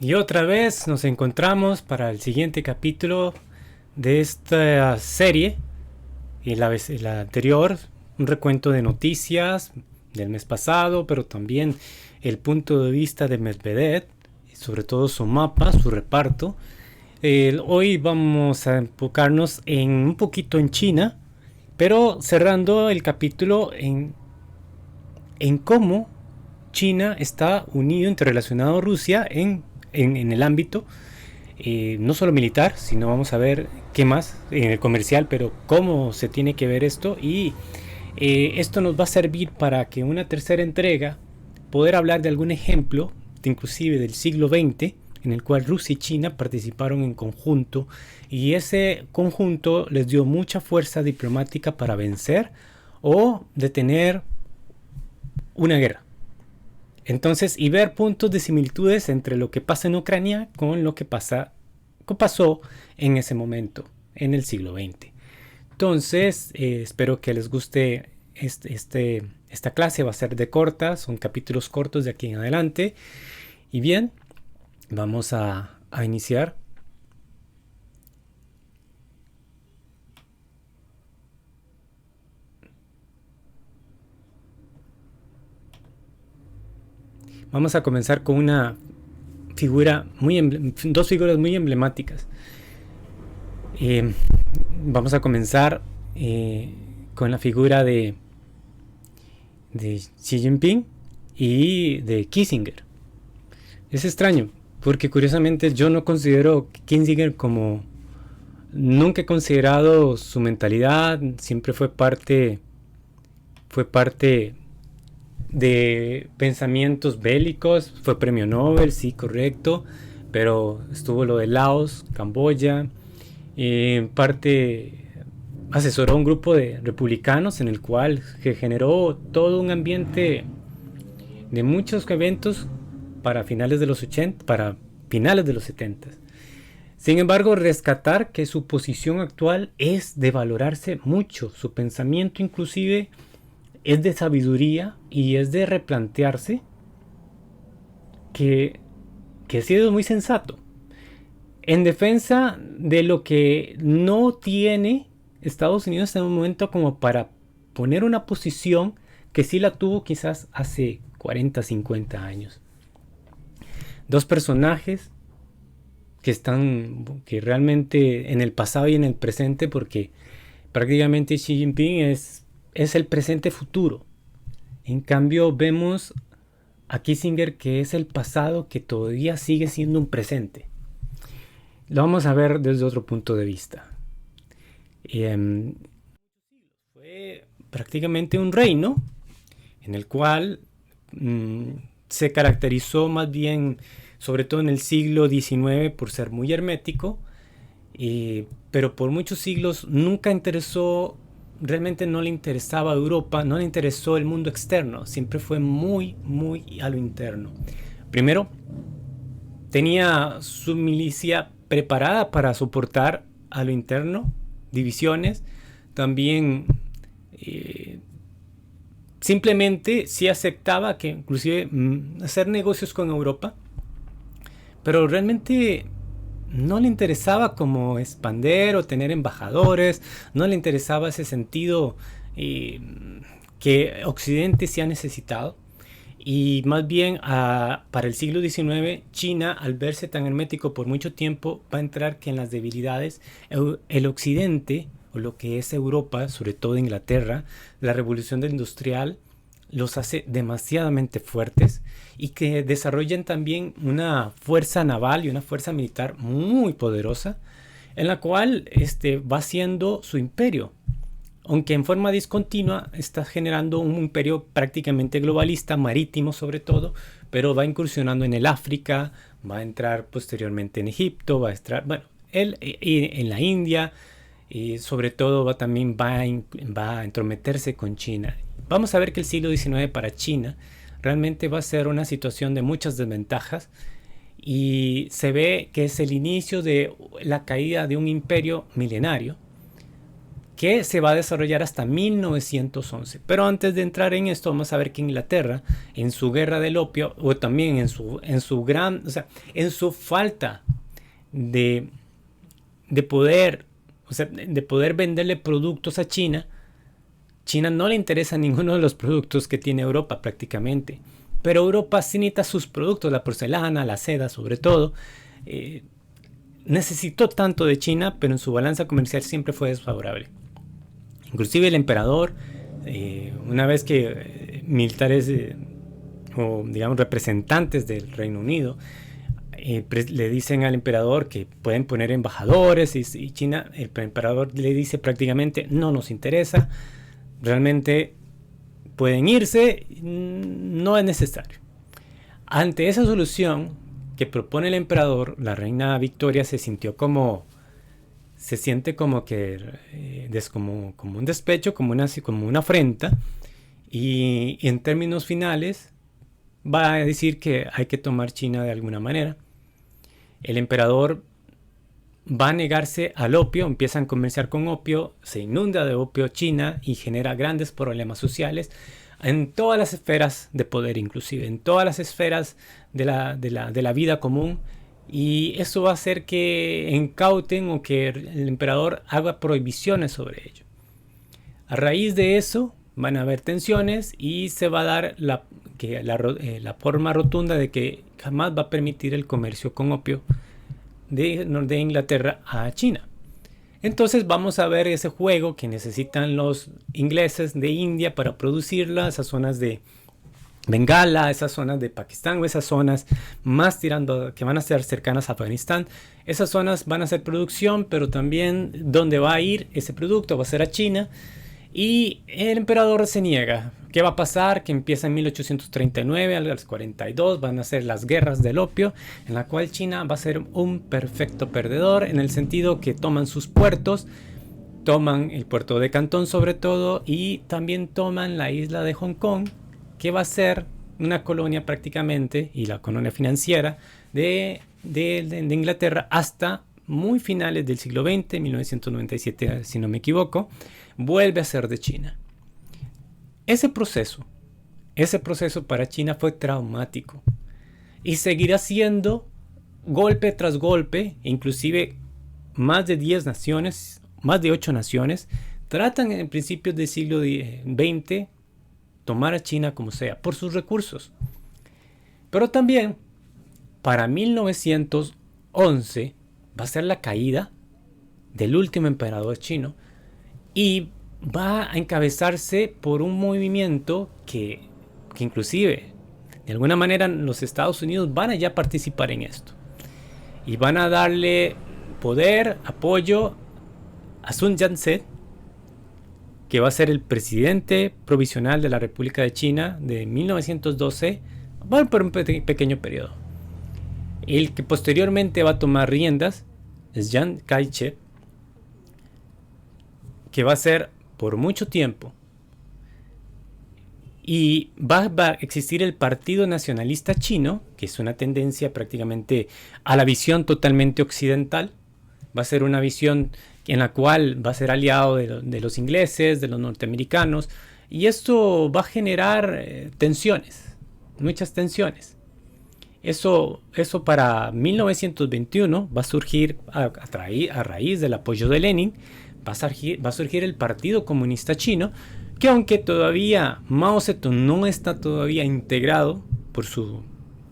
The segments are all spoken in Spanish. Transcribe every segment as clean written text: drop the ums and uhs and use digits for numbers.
Y otra vez nos encontramos para el siguiente capítulo de esta serie. Y la anterior, un recuento de noticias del mes pasado, pero también el punto de vista de Medvedev, sobre todo su mapa, su reparto. Hoy vamos a enfocarnos un poquito en China, pero cerrando el capítulo en cómo China está unido, interrelacionado a Rusia en el ámbito no solo militar, sino vamos a ver qué más en el comercial, pero cómo se tiene que ver esto. Y esto nos va a servir para que una tercera entrega poder hablar de algún ejemplo, inclusive del siglo XX, en el cual Rusia y China participaron en conjunto, y ese conjunto les dio mucha fuerza diplomática para vencer o detener una guerra. Entonces, y ver puntos de similitudes entre lo que pasa en Ucrania con lo que pasó en ese momento, en el siglo XX. Entonces, espero que les guste esta clase. Va a ser de corta, son capítulos cortos de aquí en adelante. Y bien, vamos a iniciar. Vamos a comenzar con una figura dos figuras muy emblemáticas. Vamos a comenzar con la figura de Xi Jinping y de Kissinger. Es extraño, porque curiosamente yo no considero Kissinger como... Nunca he considerado su mentalidad, siempre fue parte de pensamientos bélicos, fue premio Nobel, sí, correcto, pero estuvo lo de Laos, Camboya, parte asesoró a un grupo de republicanos en el cual se generó todo un ambiente de muchos eventos para finales de los 80, para finales de los 70. Sin embargo, rescatar que su posición actual es de valorarse mucho, su pensamiento inclusive es de sabiduría y es de replantearse que ha sido muy sensato en defensa de lo que no tiene Estados Unidos en un momento como para poner una posición que sí la tuvo quizás hace 40, 50 años. Dos personajes que realmente en el pasado y en el presente, porque prácticamente Xi Jinping es el presente futuro. En cambio vemos a Kissinger que es el pasado que todavía sigue siendo un presente. Lo vamos a ver desde otro punto de vista. Fue prácticamente un reino en el cual se caracterizó más bien, sobre todo en el siglo XIX, por ser muy hermético, pero por muchos siglos nunca realmente no le interesaba a Europa, no le interesó el mundo externo, siempre fue muy a lo interno. Primero, tenía su milicia preparada para soportar a lo interno, divisiones, también simplemente sí aceptaba que inclusive hacer negocios con Europa, pero realmente no le interesaba como expander o tener embajadores, no le interesaba ese sentido que Occidente se ha necesitado. Y más bien para el siglo XIX, China, al verse tan hermético por mucho tiempo, va a entrar que en las debilidades el Occidente, o lo que es Europa, sobre todo Inglaterra, la revolución industrial, los hace demasiadamente fuertes y que desarrollen también una fuerza naval y una fuerza militar muy poderosa, en la cual va haciendo su imperio. Aunque en forma discontinua está generando un imperio prácticamente globalista, marítimo sobre todo, pero va incursionando en el África, va a entrar posteriormente en Egipto, va a entrar, bueno, en la India, y sobre todo también va a entrometerse con China. Vamos a ver que el siglo XIX para China realmente va a ser una situación de muchas desventajas y se ve que es el inicio de la caída de un imperio milenario que se va a desarrollar hasta 1911. Pero antes de entrar en esto, vamos a ver que Inglaterra, en su guerra del opio, o también en su falta de poder, de poder venderle productos a China, China no le interesa ninguno de los productos que tiene Europa prácticamente. Pero Europa sí necesita sus productos, la porcelana, la seda sobre todo. Necesitó tanto de China, pero en su balanza comercial siempre fue desfavorable. Inclusive el emperador, una vez que militares o digamos representantes del Reino Unido le dicen al emperador que pueden poner embajadores y China, el emperador le dice prácticamente no nos interesa, realmente pueden irse, no es necesario. Ante esa solución que propone el emperador, la reina Victoria se siente como un despecho, como una afrenta, y en términos finales va a decir que hay que tomar China de alguna manera. El emperador va a negarse al opio, empiezan a comerciar con opio, se inunda de opio China y genera grandes problemas sociales en todas las esferas de poder, inclusive en todas las esferas de la vida común, y eso va a hacer que incauten o que el emperador haga prohibiciones sobre ello. A raíz de eso van a haber tensiones y se va a dar la forma rotunda de que jamás va a permitir el comercio con opio de Inglaterra a China. Entonces vamos a ver ese juego que necesitan los ingleses de India para producirla, esas zonas de Bengala, esas zonas de Pakistán o esas zonas más tirando que van a ser cercanas a Afganistán. Esas zonas van a ser producción, pero también donde va a ir ese producto va a ser a China. Y el emperador se niega. ¿Qué va a pasar? Que empieza en 1839, a los 42 van a ser las guerras del opio, en la cual China va a ser un perfecto perdedor, en el sentido que toman sus puertos, toman el puerto de Cantón sobre todo, y también toman la isla de Hong Kong, que va a ser una colonia prácticamente, y la colonia financiera de Inglaterra hasta muy finales del siglo XX, 1997 si no me equivoco, vuelve a ser de China. Ese proceso para China fue traumático y seguirá siendo golpe tras golpe, inclusive más de 10 naciones, más de 8 naciones, tratan en principios del siglo XX tomar a China como sea, por sus recursos. Pero también, para 1911, va a ser la caída del último emperador chino y va a encabezarse por un movimiento que inclusive, de alguna manera, los Estados Unidos van a ya participar en esto. Y van a darle poder, apoyo a Sun Yat-sen, que va a ser el presidente provisional de la República de China de 1912, va por un pequeño periodo. El que posteriormente va a tomar riendas es Chiang Kai-shek, que va a ser por mucho tiempo. Y va a existir el Partido Nacionalista Chino, que es una tendencia prácticamente a la visión totalmente occidental. Va a ser una visión en la cual va a ser aliado de los ingleses, de los norteamericanos. Y esto va a generar tensiones, muchas tensiones. Eso para 1921 va a surgir a raíz del apoyo de Lenin. Va a surgir el Partido Comunista Chino, que aunque todavía Mao Zedong no está todavía integrado, por su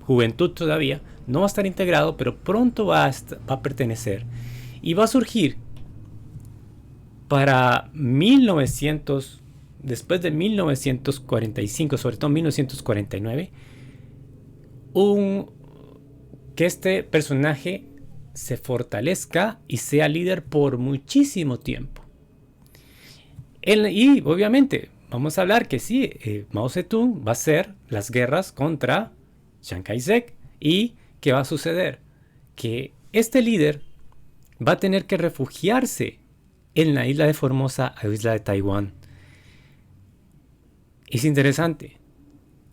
juventud todavía, no va a estar integrado, pero pronto va a pertenecer. Y va a surgir para 1900, después de 1945, sobre todo 1949, que este personaje se fortalezca y sea líder por muchísimo tiempo. Y obviamente vamos a hablar que sí, Mao Zedong va a hacer las guerras contra Chiang Kai-shek. ¿Y qué va a suceder? Que este líder va a tener que refugiarse en la isla de Formosa o isla de Taiwán. Es interesante.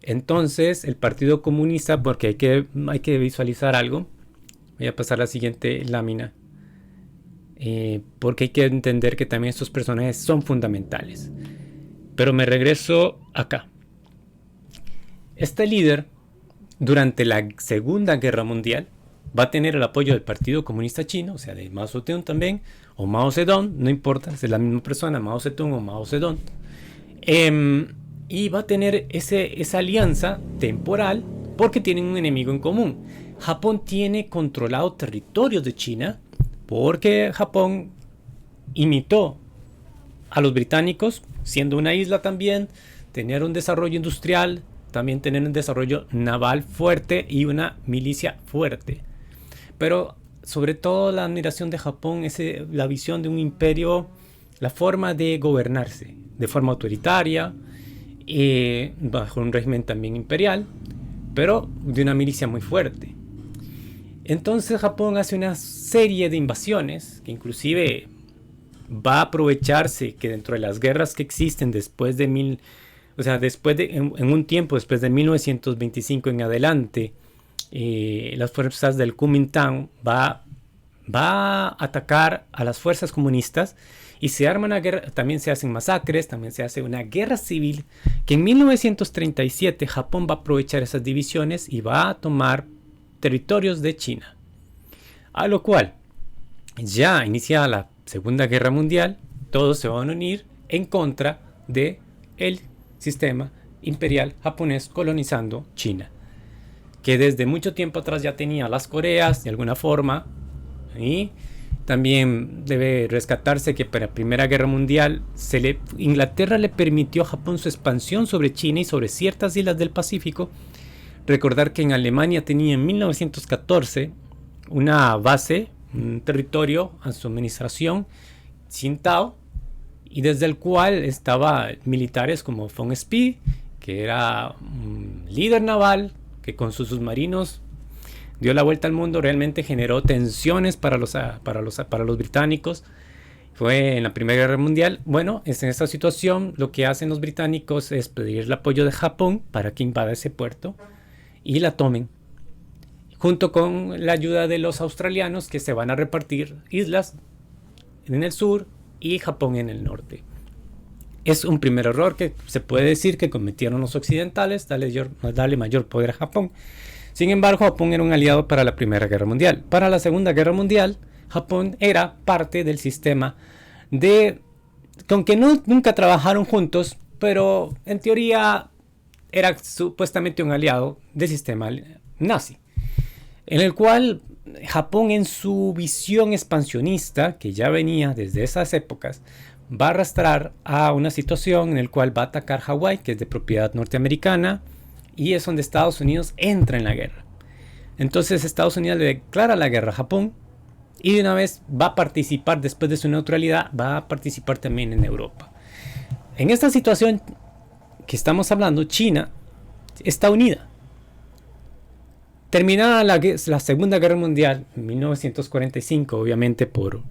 Entonces el Partido Comunista, porque hay que visualizar algo. Voy a pasar a la siguiente lámina. porque hay que entender que también estos personajes son fundamentales. Pero me regreso acá. Este líder, durante la Segunda Guerra Mundial, va a tener el apoyo del Partido Comunista Chino, o sea, de Mao Zedong también, o Mao Zedong, no importa, es la misma persona, Mao Zedong o Mao Zedong. Y va a tener esa alianza temporal porque tienen un enemigo en común. Japón tiene controlado territorios de China porque Japón imitó a los británicos, siendo una isla también, tener un desarrollo industrial, también tener un desarrollo naval fuerte y una milicia fuerte. Pero sobre todo la admiración de Japón es la visión de un imperio, la forma de gobernarse de forma autoritaria, bajo un régimen también imperial, pero de una milicia muy fuerte. Entonces Japón hace una serie de invasiones que inclusive va a aprovecharse que dentro de las guerras que existen después de en un tiempo después de 1925 en adelante, las fuerzas del Kuomintang va a atacar a las fuerzas comunistas y se arma una guerra, también se hacen masacres, también se hace una guerra civil que en 1937 Japón va a aprovechar esas divisiones y va a tomar territorios de China. A lo cual, ya iniciada la Segunda Guerra Mundial, todos se van a unir en contra de el sistema imperial japonés colonizando China, que desde mucho tiempo atrás ya tenía las Coreas de alguna forma. Y también debe rescatarse que para la Primera Guerra Mundial Inglaterra le permitió a Japón su expansión sobre China y sobre ciertas islas del Pacífico. Recordar que en Alemania tenía en 1914 una base, un territorio a su administración, Tsingtao, y desde el cual estaban militares como von Spee, que era un líder naval que con sus submarinos dio la vuelta al mundo, realmente generó tensiones para los británicos. Fue en la Primera Guerra Mundial. Bueno, en esta situación lo que hacen los británicos es pedir el apoyo de Japón para que invada ese puerto y la tomen, junto con la ayuda de los australianos, que se van a repartir islas en el sur y Japón en el norte. Es un primer error que se puede decir que cometieron los occidentales, darle mayor poder a Japón. Sin embargo, Japón era un aliado para la Primera Guerra Mundial. Para la Segunda Guerra Mundial, Japón era parte del sistema con que nunca trabajaron juntos, pero en teoría era supuestamente un aliado del sistema nazi, en el cual Japón, en su visión expansionista, que ya venía desde esas épocas, va a arrastrar a una situación en la cual va a atacar Hawái, que es de propiedad norteamericana, y es donde Estados Unidos entra en la guerra. Entonces Estados Unidos le declara la guerra a Japón y de una vez va a participar, después de su neutralidad, va a participar también en Europa. En esta situación que estamos hablando, China está unida. Terminada la Segunda Guerra Mundial en 1945, obviamente por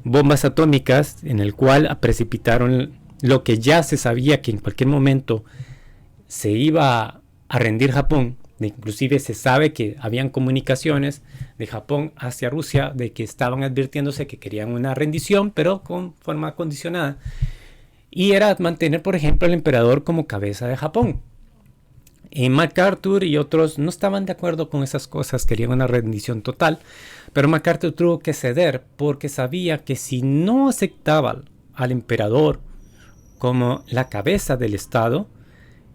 bombas atómicas, en el cual precipitaron lo que ya se sabía que en cualquier momento se iba a rendir Japón. Inclusive se sabe que habían comunicaciones de Japón hacia Rusia de que estaban advirtiéndose que querían una rendición, pero con forma condicionada. Y era mantener, por ejemplo, al emperador como cabeza de Japón. MacArthur y otros no estaban de acuerdo con esas cosas, querían una rendición total, pero MacArthur tuvo que ceder porque sabía que si no aceptaba al emperador como la cabeza del Estado,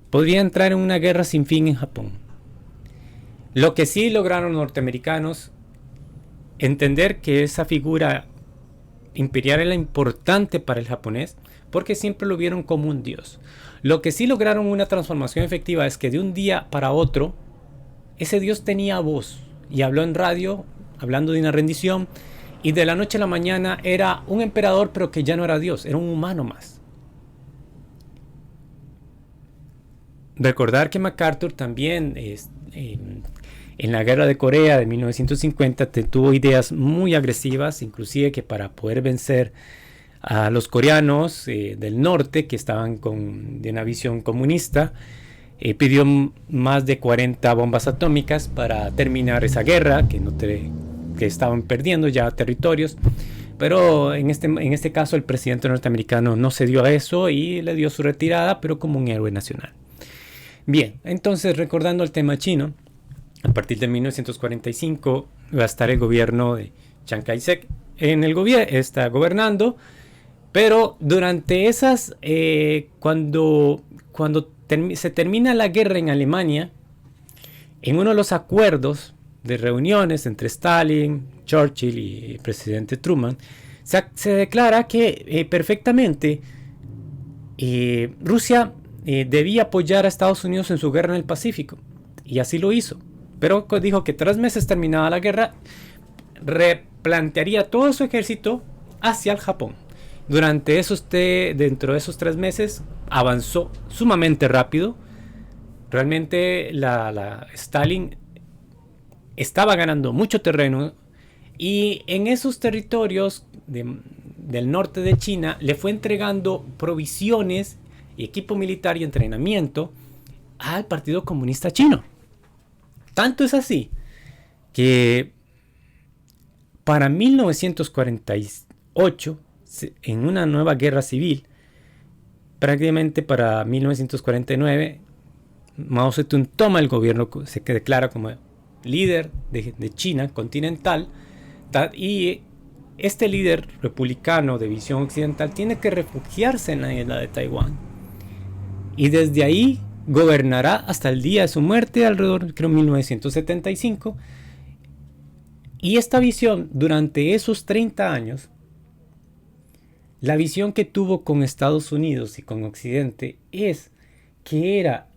podría entrar en una guerra sin fin en Japón. Lo que sí lograron los norteamericanos, entender que esa figura imperial era importante para el japonés, porque siempre lo vieron como un dios. Lo que sí lograron una transformación efectiva es que de un día para otro, ese dios tenía voz y habló en radio, hablando de una rendición, y de la noche a la mañana era un emperador, pero que ya no era dios, era un humano más. Recordar que MacArthur también en la guerra de Corea de 1950 tuvo ideas muy agresivas, inclusive que para poder vencer a los coreanos del norte, que estaban de una visión comunista, pidió más de 40 bombas atómicas para terminar esa guerra, que estaban perdiendo ya territorios. Pero en este caso el presidente norteamericano no cedió a eso y le dio su retirada, pero como un héroe nacional. Bien, entonces recordando el tema chino, a partir de 1945 va a estar el gobierno de Chiang Kai-shek en el gobierno, está gobernando, pero durante esas, cuando se termina la guerra en Alemania, en uno de los acuerdos de reuniones entre Stalin, Churchill y el presidente Truman, se declara que perfectamente Rusia debía apoyar a Estados Unidos en su guerra en el Pacífico, y así lo hizo. Pero dijo que 3 meses terminada la guerra, replantearía todo su ejército hacia el Japón. Dentro de esos 3 meses avanzó sumamente rápido. Realmente Stalin estaba ganando mucho terreno, y en esos territorios del norte de China le fue entregando provisiones y equipo militar y entrenamiento al Partido Comunista Chino. Tanto es así que para 1948, en una nueva guerra civil, prácticamente para 1949, Mao Zedong toma el gobierno, se declara como líder de China continental, y este líder republicano de visión occidental tiene que refugiarse en la isla de Taiwán, y desde ahí gobernará hasta el día de su muerte, alrededor, creo, 1975. Y esta visión, durante esos 30 años, la visión que tuvo con Estados Unidos y con Occidente es que era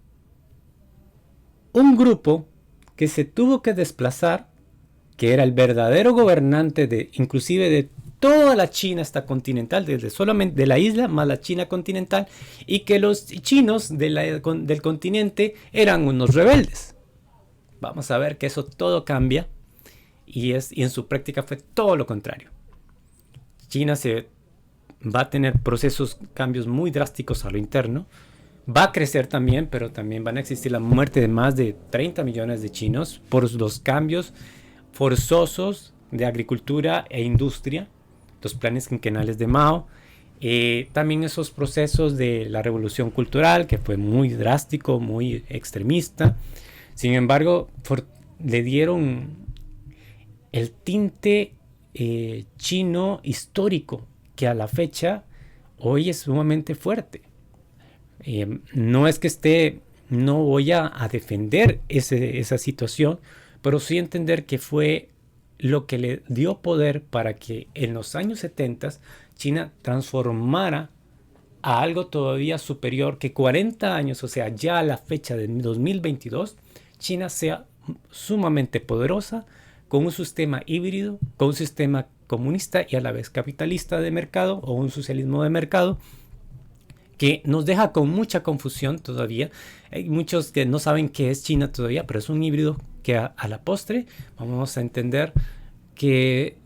un grupo que se tuvo que desplazar, que era el verdadero gobernante inclusive de toda la China esta continental, desde solamente de la isla más la China continental, y que los chinos del continente eran unos rebeldes. Vamos a ver que eso todo cambia, y en su práctica fue todo lo contrario. China va a tener cambios muy drásticos a lo interno, va a crecer también, pero también van a existir la muerte de más de 30 millones de chinos por los cambios forzosos de agricultura e industria, los planes quinquenales de Mao, también esos procesos de la revolución cultural, que fue muy drástico, muy extremista. Sin embargo, le dieron el tinte chino histórico, que a la fecha hoy es sumamente fuerte. No es que no voy a defender esa situación, pero sí entender que fue lo que le dio poder para que en los años 70 China transformara a algo todavía superior, que 40 años, o sea, ya a la fecha de 2022, China sea sumamente poderosa, con un sistema híbrido, con un sistema comunista y a la vez capitalista de mercado, o un socialismo de mercado, que nos deja con mucha confusión todavía. Hay muchos que no saben qué es China todavía, pero es un híbrido que a la postre vamos a entender que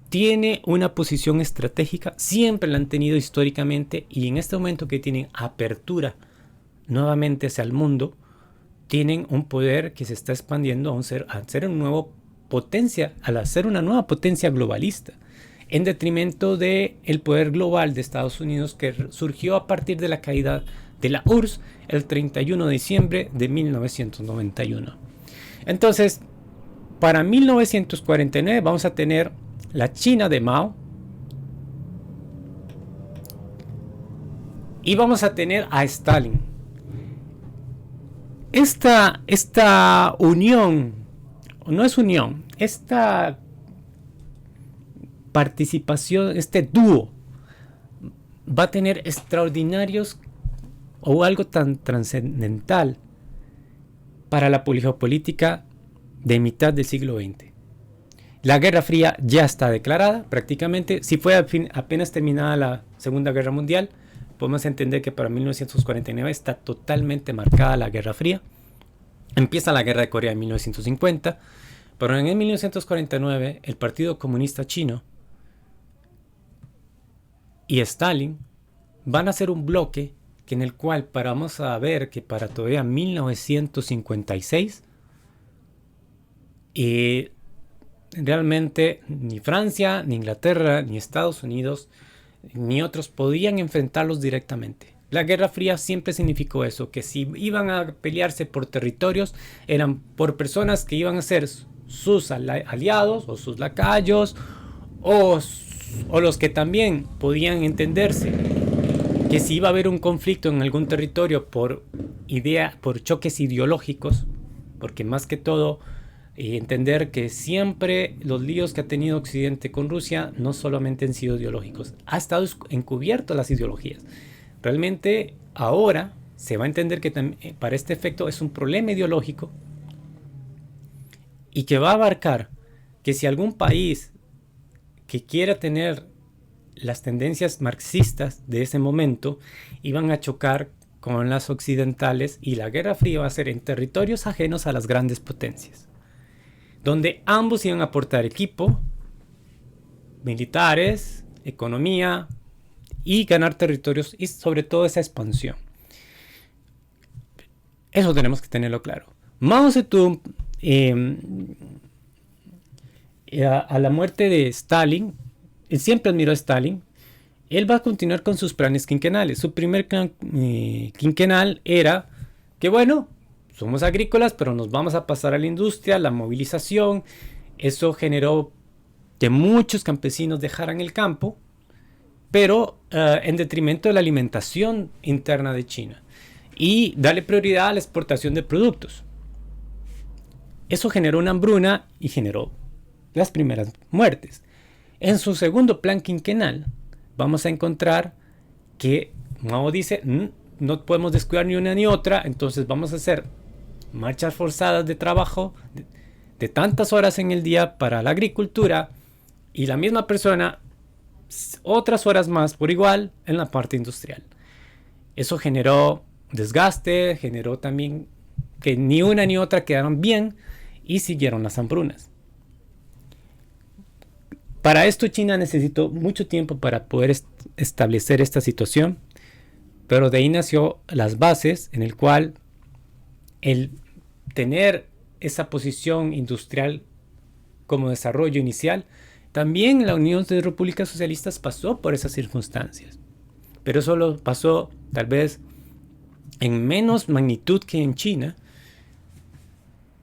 tiene una posición estratégica, siempre la han tenido históricamente, y en este momento que tienen apertura nuevamente hacia el mundo, tienen un poder que se está expandiendo a ser un nuevo potencia, al hacer una nueva potencia globalista, en detrimento del poder global de Estados Unidos, que surgió a partir de la caída de la URSS el 31 de diciembre de 1991. Entonces, para 1949 vamos a tener la China de Mao, y vamos a tener a Stalin. Esta unión, no es unión, esta participación, este dúo, va a tener extraordinarios, o algo tan trascendental para la geopolítica de mitad del siglo XX. La Guerra Fría ya está declarada prácticamente. Si fue apenas terminada la Segunda Guerra Mundial, podemos entender que para 1949 está totalmente marcada la Guerra Fría. Empieza la Guerra de Corea en 1950, pero en 1949 el Partido Comunista Chino y Stalin van a hacer un bloque en el cual vamos a ver que para todavía 1956 realmente ni Francia, ni Inglaterra, ni Estados Unidos, ni otros podían enfrentarlos directamente. La Guerra Fría siempre significó eso, que si iban a pelearse por territorios, eran por personas que iban a ser sus aliados o sus lacayos, o los que también podían entenderse que si iba a haber un conflicto en algún territorio por choques ideológicos, porque más que todo entender que siempre los líos que ha tenido Occidente con Rusia no solamente han sido ideológicos, ha estado encubierto las ideologías. Realmente ahora se va a entender que para este efecto es un problema ideológico y que va a abarcar que si algún país que quiera tener las tendencias marxistas de ese momento iban a chocar con las occidentales, y la Guerra Fría va a ser en territorios ajenos a las grandes potencias, donde ambos iban a aportar equipo, militares, economía y ganar territorios, y sobre todo esa expansión. Eso tenemos que tenerlo claro. Mao Zedong, a la muerte de Stalin, él siempre admiró a Stalin. Él va a continuar con sus planes quinquenales. Su primer quinquenal era que, bueno, somos agrícolas, pero nos vamos a pasar a la industria, la movilización. Eso generó que muchos campesinos dejaran el campo, pero en detrimento de la alimentación interna de China. Y darle prioridad a la exportación de productos. Eso generó una hambruna y generó las primeras muertes. En su segundo plan quinquenal vamos a encontrar que Mao dice, no podemos descuidar ni una ni otra, entonces vamos a hacer marchas forzadas de trabajo de tantas horas en el día para la agricultura, y la misma persona otras horas más por igual en la parte industrial. Eso generó desgaste, generó también que ni una ni otra quedaron bien y siguieron las hambrunas. Para esto China necesitó mucho tiempo para poder establecer esta situación, pero de ahí nació las bases en el cual el tener esa posición industrial como desarrollo inicial, también la Unión de Repúblicas Socialistas pasó por esas circunstancias, pero eso lo pasó tal vez en menos magnitud que en China.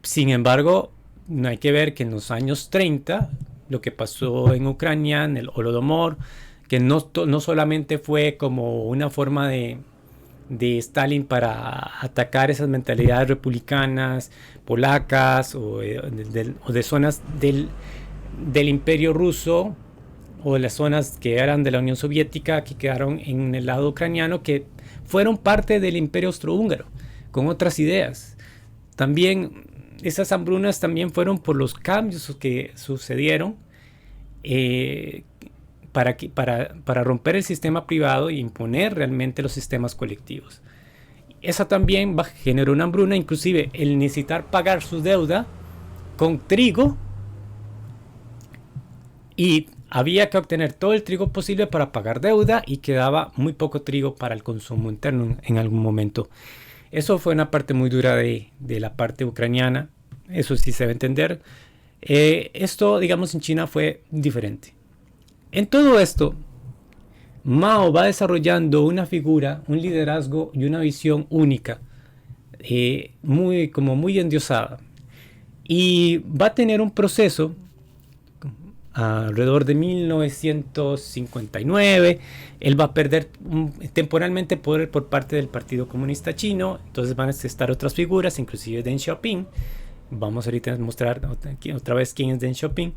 Sin embargo, no hay que ver que en los años 30 lo que pasó en Ucrania, en el Holodomor, que no solamente fue como una forma de Stalin para atacar esas mentalidades republicanas, polacas o de zonas del Imperio Ruso, o de las zonas que eran de la Unión Soviética, que quedaron en el lado ucraniano, que fueron parte del Imperio Austrohúngaro, con otras ideas. También esas hambrunas también fueron por los cambios que sucedieron para romper el sistema privado e imponer realmente los sistemas colectivos. Esa también generó una hambruna, inclusive el necesitar pagar su deuda con trigo, y había que obtener todo el trigo posible para pagar deuda, y quedaba muy poco trigo para el consumo interno en algún momento. Eso fue una parte muy dura de la parte ucraniana, eso sí se debe entender. Esto, digamos, en China fue diferente. En todo esto, Mao va desarrollando una figura, un liderazgo y una visión única, muy endiosada. Y va a tener un proceso alrededor de 1959. Él va a perder temporalmente poder por parte del Partido Comunista Chino. Entonces van a estar otras figuras, inclusive Deng Xiaoping. Vamos ahorita a mostrar otra vez quién es Deng Xiaoping.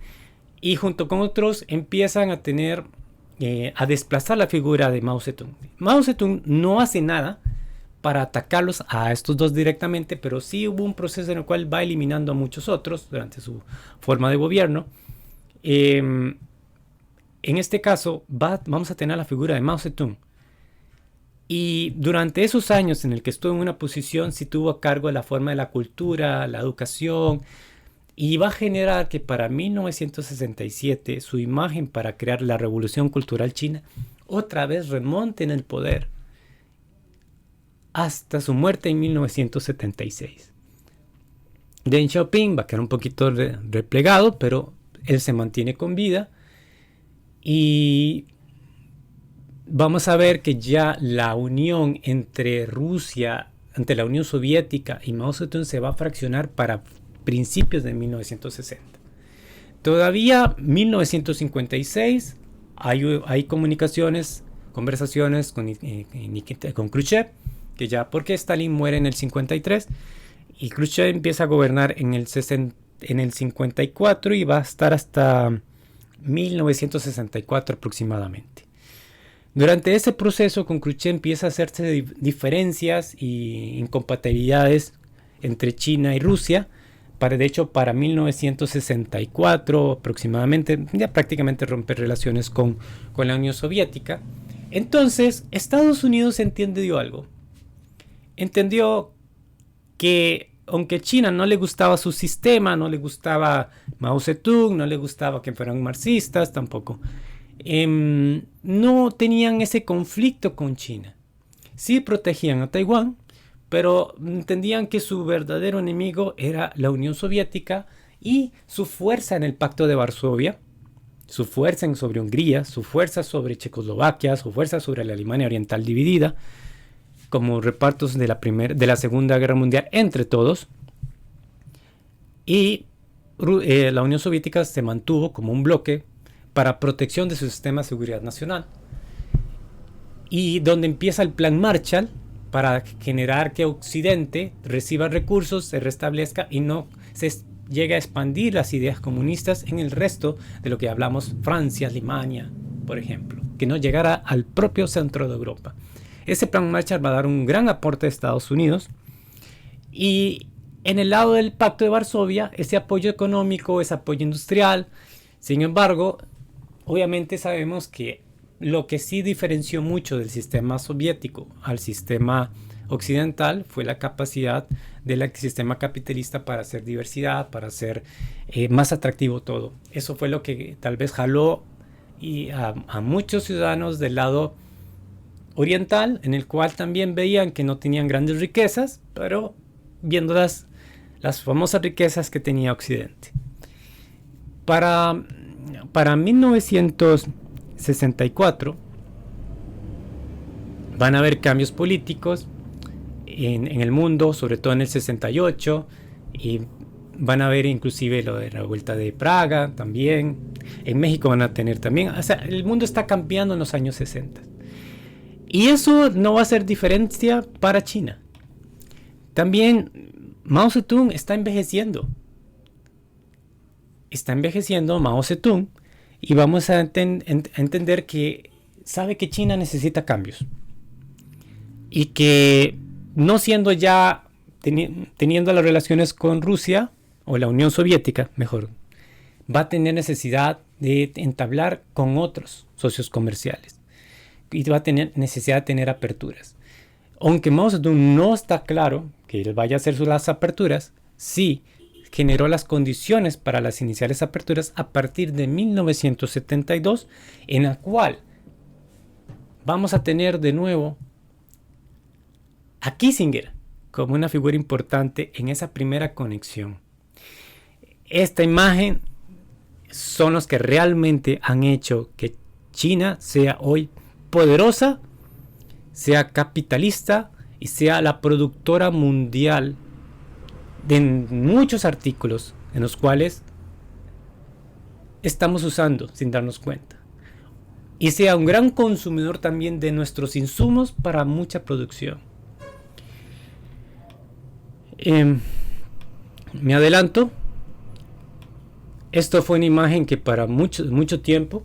Y junto con otros empiezan a tener, a desplazar la figura de Mao Zedong. Mao Zedong no hace nada para atacarlos a estos dos directamente, pero sí hubo un proceso en el cual va eliminando a muchos otros durante su forma de gobierno. En este caso vamos a tener la figura de Mao Zedong, y durante esos años en el que estuvo en una posición, sí tuvo a cargo de la forma de la cultura, la educación, y va a generar que para 1967 su imagen para crear la revolución cultural china otra vez remonte en el poder hasta su muerte en 1976. Deng Xiaoping va a quedar un poquito replegado, pero él se mantiene con vida y vamos a ver que ya la unión entre Rusia, ante la Unión Soviética y Mao Zedong se va a fraccionar para principios de 1960. Todavía 1956 hay conversaciones con Khrushchev, que ya porque Stalin muere en el 53 y Khrushchev empieza a gobernar en el 54 y va a estar hasta 1964 aproximadamente. Durante ese proceso con Khrushchev empieza a hacerse diferencias y incompatibilidades entre China y Rusia. De hecho, para 1964 aproximadamente, ya prácticamente romper relaciones con la Unión Soviética. Entonces, Estados Unidos entendió algo. Entendió que aunque a China no le gustaba su sistema, no le gustaba Mao Zedong, no le gustaba que fueran marxistas tampoco, no tenían ese conflicto con China. Sí protegían a Taiwán, pero entendían que su verdadero enemigo era la Unión Soviética y su fuerza en el Pacto de Varsovia, su fuerza sobre Hungría, su fuerza sobre Checoslovaquia, su fuerza sobre la Alemania Oriental dividida, como repartos de la Segunda Guerra Mundial entre todos. Y la Unión Soviética se mantuvo como un bloque para protección de su sistema de seguridad nacional. Y donde empieza el Plan Marshall para generar que Occidente reciba recursos, se restablezca y no se llegue a expandir las ideas comunistas en el resto de lo que hablamos, Francia, Alemania, por ejemplo, que no llegara al propio centro de Europa. Ese Plan Marshall va a dar un gran aporte a Estados Unidos. Y en el lado del Pacto de Varsovia, ese apoyo económico, ese apoyo industrial. Sin embargo, obviamente sabemos que lo que sí diferenció mucho del sistema soviético al sistema occidental fue la capacidad del sistema capitalista para hacer diversidad, para hacer más atractivo todo. Eso fue lo que tal vez jaló a muchos ciudadanos del lado oriental, en el cual también veían que no tenían grandes riquezas, pero viendo las famosas riquezas que tenía Occidente. Para 1964 van a haber cambios políticos en el mundo, sobre todo en el 68, y van a haber inclusive lo de la vuelta de Praga también. En México van a tener también, o sea, el mundo está cambiando en los años 60. Y eso no va a ser diferencia para China. También Mao Zedong está envejeciendo. Está envejeciendo Mao Zedong y vamos a entender que sabe que China necesita cambios. Y que no siendo ya teniendo las relaciones con Rusia o la Unión Soviética, mejor, va a tener necesidad de entablar con otros socios comerciales. Y va a tener necesidad de tener aperturas. Aunque Mao Zedong no está claro que él vaya a hacer las aperturas, sí generó las condiciones para las iniciales aperturas a partir de 1972, en la cual vamos a tener de nuevo a Kissinger como una figura importante en esa primera conexión. Esta imagen son los que realmente han hecho que China sea hoy poderosa, sea capitalista y sea la productora mundial de muchos artículos en los cuales estamos usando sin darnos cuenta, y sea un gran consumidor también de nuestros insumos para mucha producción. Me adelanto. Esto fue una imagen que para mucho tiempo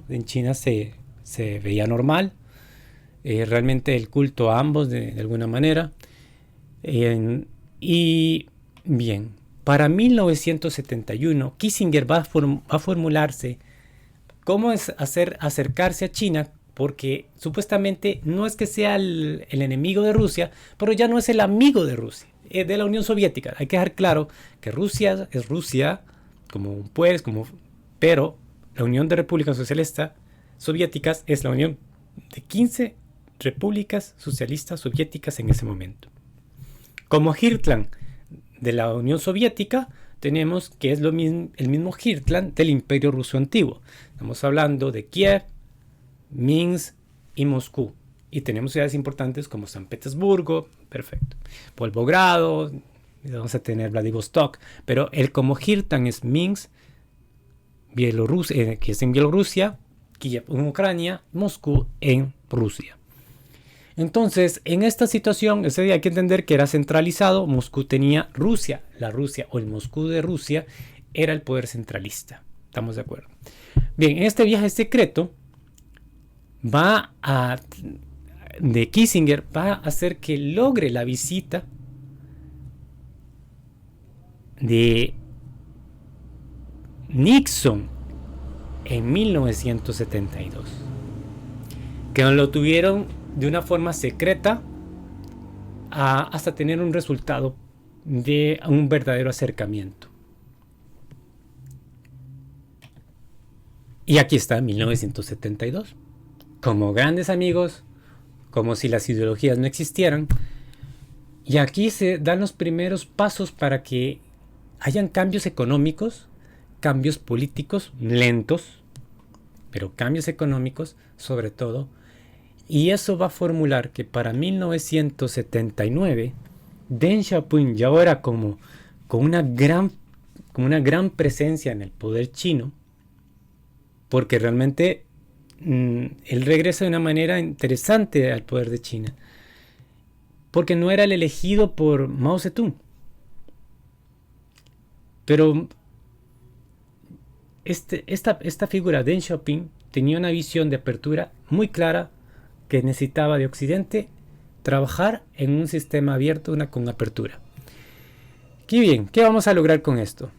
en China se veía normal. Realmente el culto a ambos de alguna manera. Y bien, para 1971 Kissinger va a formularse cómo es acercarse a China, porque supuestamente no es que sea el enemigo de Rusia, pero ya no es el amigo de Rusia, de la Unión Soviética. Hay que dejar claro que Rusia es Rusia, pero la Unión de Repúblicas Socialistas Soviéticas es la unión de 15 repúblicas socialistas soviéticas en ese momento. Como Hitler de la Unión Soviética, tenemos que es el mismo Hirtland del Imperio Ruso antiguo. Estamos hablando de Kiev, Minsk y Moscú. Y tenemos ciudades importantes como San Petersburgo, perfecto, Volgogrado, vamos a tener Vladivostok, pero el como Hirtland es Minsk, que es en Bielorrusia, Kiev en Ucrania, Moscú en Rusia. Entonces, en esta situación, hay que entender que era centralizado. Moscú tenía Rusia. La Rusia o el Moscú de Rusia era el poder centralista. ¿Estamos de acuerdo? Bien, en este viaje secreto de Kissinger va a hacer que logre la visita de Nixon en 1972, que lo tuvieron de una forma secreta hasta tener un resultado de un verdadero acercamiento. Y aquí está 1972, como grandes amigos, como si las ideologías no existieran. Y aquí se dan los primeros pasos para que hayan cambios económicos, cambios políticos lentos, pero cambios económicos sobre todo. Y eso va a formular que para 1979 Deng Xiaoping, ya ahora con una gran presencia en el poder chino, porque realmente él regresa de una manera interesante al poder de China, porque no era el elegido por Mao Zedong, pero esta figura Deng Xiaoping tenía una visión de apertura muy clara, que necesitaba de Occidente trabajar en un sistema abierto, con apertura. Qué bien, ¿qué vamos a lograr con esto?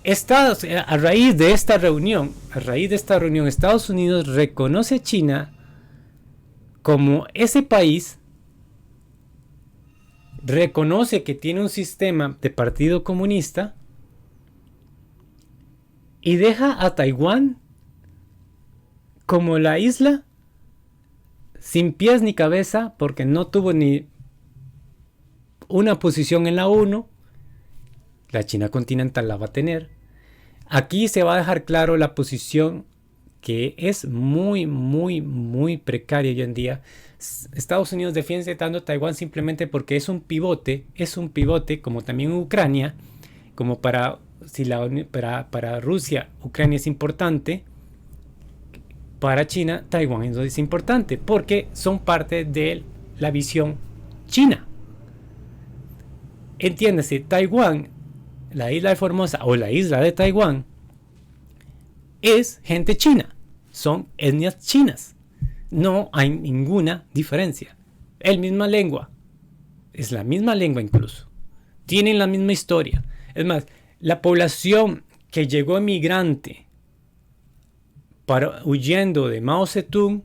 A raíz de esta reunión, Estados Unidos reconoce a China como ese país, reconoce que tiene un sistema de partido comunista y deja a Taiwán como la isla sin pies ni cabeza, porque no tuvo ni una posición en la ONU. La China continental la va a tener. Aquí se va a dejar claro la posición que es muy, muy, muy precaria hoy en día. Estados Unidos defiende tanto Taiwán simplemente porque es un pivote, como también Ucrania, como para Rusia, Ucrania es importante. Para China, Taiwán es importante porque son parte de la visión china. Entiéndase, Taiwán, la isla de Formosa o la isla de Taiwán, es gente china, son etnias chinas. No hay ninguna diferencia. Es la misma lengua incluso. Tienen la misma historia. Es más, la población que llegó emigrante huyendo de Mao Zedong,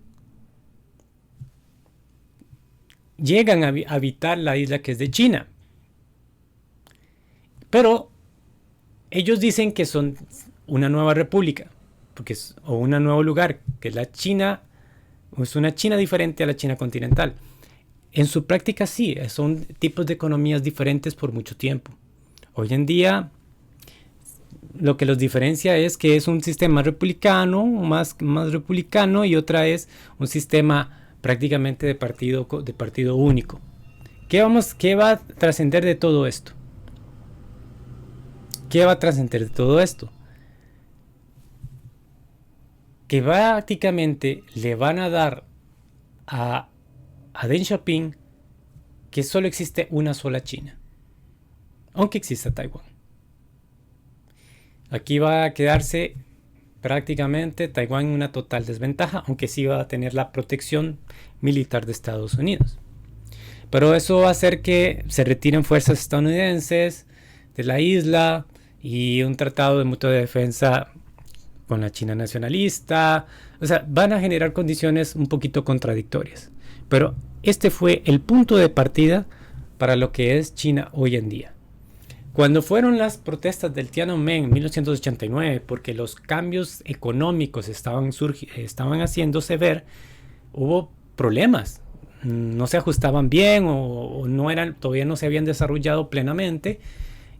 llegan a habitar la isla que es de China. Pero ellos dicen que son una nueva república, o un nuevo lugar, que la China es una China diferente a la China continental. En su práctica sí, son tipos de economías diferentes por mucho tiempo. Hoy en día lo que los diferencia es que es un sistema republicano, más republicano, y otra es un sistema prácticamente de partido único. ¿Qué va a trascender de todo esto? Que prácticamente le van a dar a Deng Xiaoping que solo existe una sola China, aunque exista Taiwán. Aquí va a quedarse prácticamente Taiwán en una total desventaja, aunque sí va a tener la protección militar de Estados Unidos. Pero eso va a hacer que se retiren fuerzas estadounidenses de la isla y un tratado de mutua defensa con la China nacionalista. O sea, van a generar condiciones un poquito contradictorias. Pero este fue el punto de partida para lo que es China hoy en día. Cuando fueron las protestas del Tiananmen en 1989, porque los cambios económicos estaban haciéndose ver, hubo problemas. no se ajustaban bien o no eran, todavía no se habían desarrollado plenamente.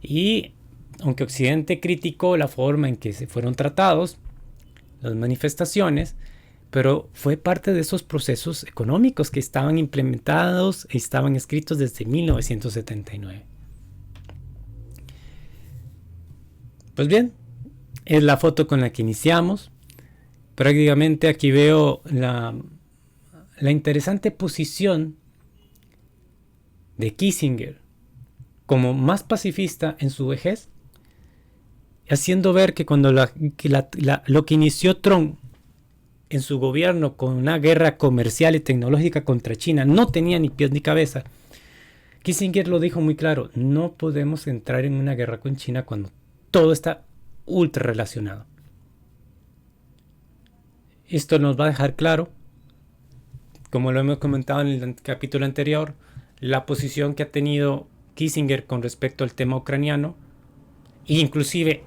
Y aunque Occidente criticó la forma en que se fueron tratados las manifestaciones, pero fue parte de esos procesos económicos que estaban implementados y estaban escritos desde 1979. Pues bien, es la foto con la que iniciamos. Prácticamente aquí veo la interesante posición de Kissinger como más pacifista en su vejez, haciendo ver que cuando lo que inició Trump en su gobierno con una guerra comercial y tecnológica contra China no tenía ni pies ni cabeza. Kissinger lo dijo muy claro: no podemos entrar en una guerra con China cuando todo está ultra relacionado. Esto nos va a dejar claro, como lo hemos comentado en el capítulo anterior, la posición que ha tenido Kissinger con respecto al tema ucraniano, e inclusive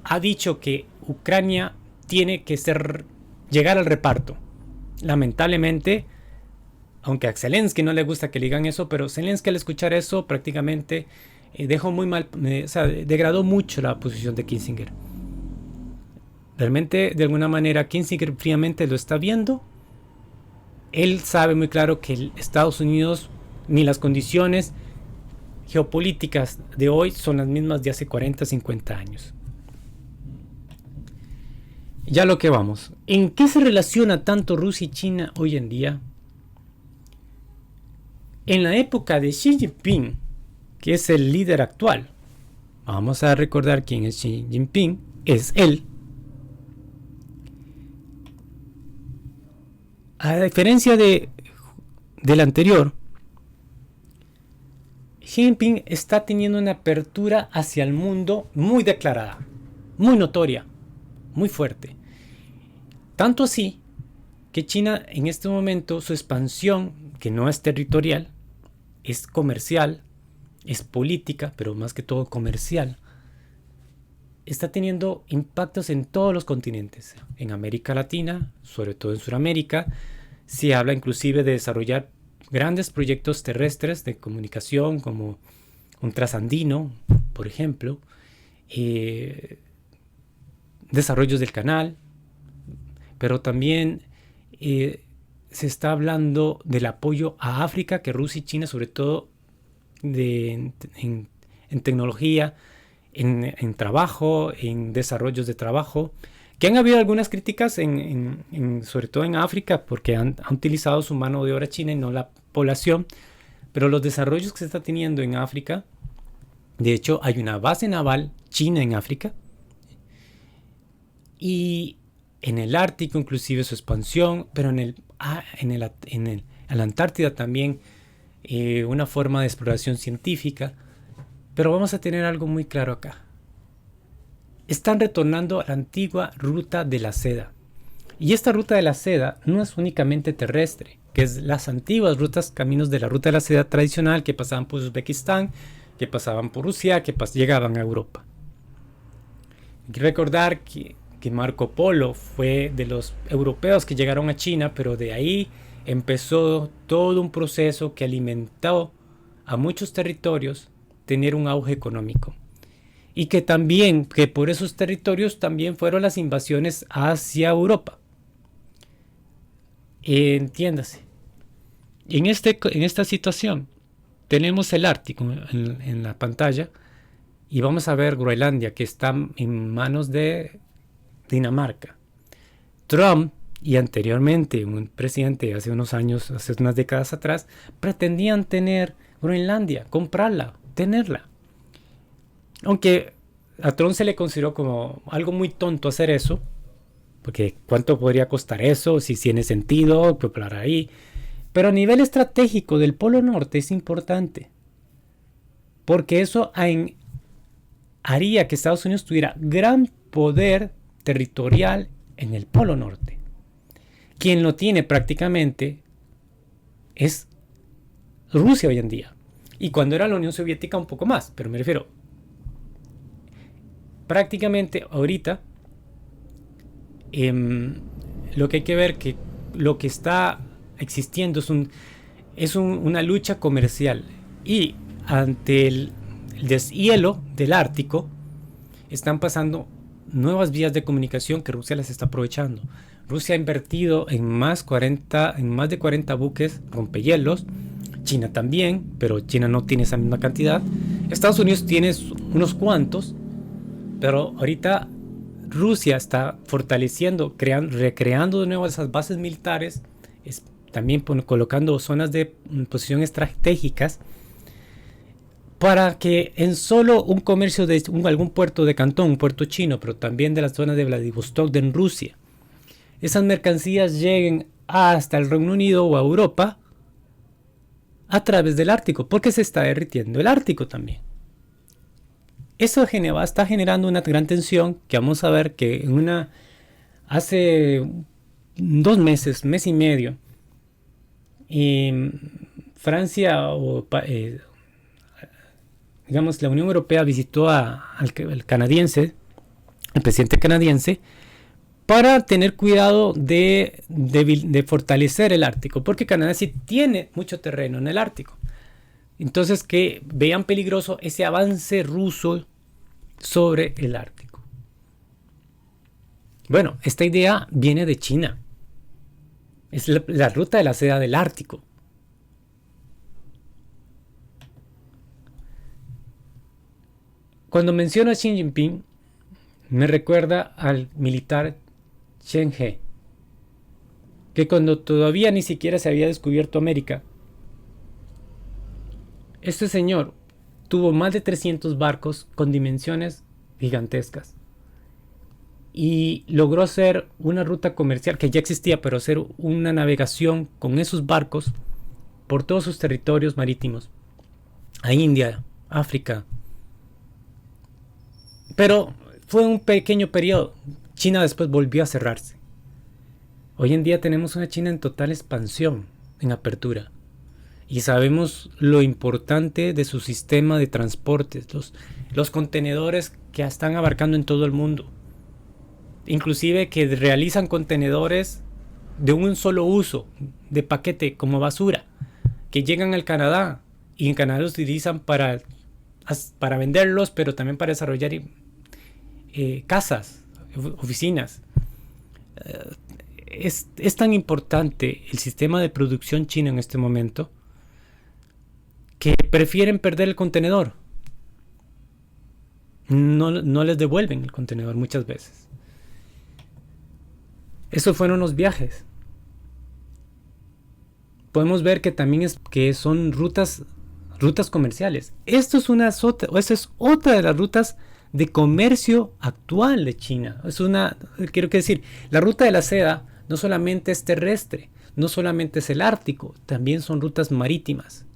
ha dicho que Ucrania tiene que llegar al reparto. Lamentablemente, aunque a Zelensky no le gusta que le digan eso, pero Zelensky al escuchar eso prácticamente dejó muy mal, degradó mucho la posición de Kissinger. Realmente, de alguna manera, Kissinger fríamente lo está viendo. Él sabe muy claro que Estados Unidos, ni las condiciones geopolíticas de hoy son las mismas de hace 40, 50 años. Ya lo que vamos. ¿En qué se relaciona tanto Rusia y China hoy en día? En la época de Xi Jinping, que es el líder actual, vamos a recordar quién es Xi Jinping, es él. A diferencia del anterior, Xi Jinping está teniendo una apertura hacia el mundo muy declarada, muy notoria, muy fuerte. Tanto así que China en este momento, su expansión, que no es territorial, es comercial, es política, pero más que todo comercial, está teniendo impactos en todos los continentes. En América Latina, sobre todo en Sudamérica, se habla inclusive de desarrollar grandes proyectos terrestres de comunicación como un trasandino, por ejemplo, desarrollos del canal, pero también se está hablando del apoyo a África que Rusia y China, sobre todo en tecnología, en trabajo, en desarrollos de trabajo, que han habido algunas críticas sobre todo en África, porque han utilizado su mano de obra china y no la población, pero los desarrollos que se está teniendo en África, de hecho hay una base naval china en África, y en el Ártico inclusive su expansión, pero en la Antártida también una forma de exploración científica. Pero vamos a tener algo muy claro acá. Están retornando a la antigua ruta de la seda. Y esta ruta de la seda no es únicamente terrestre, que es las antiguas rutas, caminos de la ruta de la seda tradicional que pasaban por Uzbekistán, que pasaban por Rusia, que llegaban a Europa. Hay que recordar que Marco Polo fue de los europeos que llegaron a China, pero de ahí empezó todo un proceso que alimentó a muchos territorios tener un auge económico. Y que por esos territorios también fueron las invasiones hacia Europa. Entiéndase. En esta situación tenemos el Ártico en la pantalla y vamos a ver Groenlandia, que está en manos de Dinamarca. Trump y anteriormente un presidente hace unos años, hace unas décadas atrás, pretendían tener Groenlandia, comprarla, tenerla. Aunque a Trump se le consideró como algo muy tonto hacer eso, porque ¿cuánto podría costar eso? Si tiene sentido, comprar ahí. Pero a nivel estratégico del Polo Norte es importante, porque eso haría que Estados Unidos tuviera gran poder territorial en el Polo Norte. Quien lo tiene prácticamente es Rusia hoy en día. Y cuando era la Unión Soviética un poco más, pero me refiero, prácticamente ahorita lo que hay que ver que lo que está existiendo es es una lucha comercial. Y ante el deshielo del Ártico, están pasando nuevas vías de comunicación que Rusia las está aprovechando. Rusia ha invertido en más de 40 buques rompehielos. China también, pero China no tiene esa misma cantidad. Estados Unidos tiene unos cuantos, pero ahorita Rusia está fortaleciendo, recreando de nuevo esas bases militares, también colocando zonas de posición estratégicas para que en solo un comercio de algún puerto de Cantón, un puerto chino, pero también de la zona de Vladivostok en Rusia, esas mercancías lleguen hasta el Reino Unido o a Europa a través del Ártico, porque se está derritiendo el Ártico también. Eso está generando una gran tensión que vamos a ver que hace 2 meses, mes y medio, Francia digamos, la Unión Europea visitó al canadiense, el presidente canadiense, para tener cuidado de fortalecer el Ártico, porque Canadá sí tiene mucho terreno en el Ártico. Entonces, que vean peligroso ese avance ruso sobre el Ártico. Bueno, esta idea viene de China. Es la ruta de la seda del Ártico. Cuando menciono a Xi Jinping, me recuerda al militar Chen He, que cuando todavía ni siquiera se había descubierto América, este señor tuvo más de 300 barcos con dimensiones gigantescas y logró hacer una ruta comercial que ya existía, pero hacer una navegación con esos barcos por todos sus territorios marítimos, a India, África. Pero fue un pequeño periodo. China después volvió a cerrarse. Hoy en día tenemos una China en total expansión, en apertura. Y sabemos lo importante de su sistema de transportes, los contenedores que están abarcando en todo el mundo. Inclusive que realizan contenedores de un solo uso, de paquete como basura, que llegan al Canadá y en Canadá los utilizan para venderlos, pero también para desarrollar casas, oficinas. Es tan importante el sistema de producción chino en este momento que prefieren perder el contenedor. No les devuelven el contenedor muchas veces. Esos fueron los viajes. Podemos ver que también son rutas comerciales. Esta es otra de las rutas de comercio actual de China. Quiero decir, la ruta de la seda no solamente es terrestre, no solamente es el Ártico, también son rutas marítimas.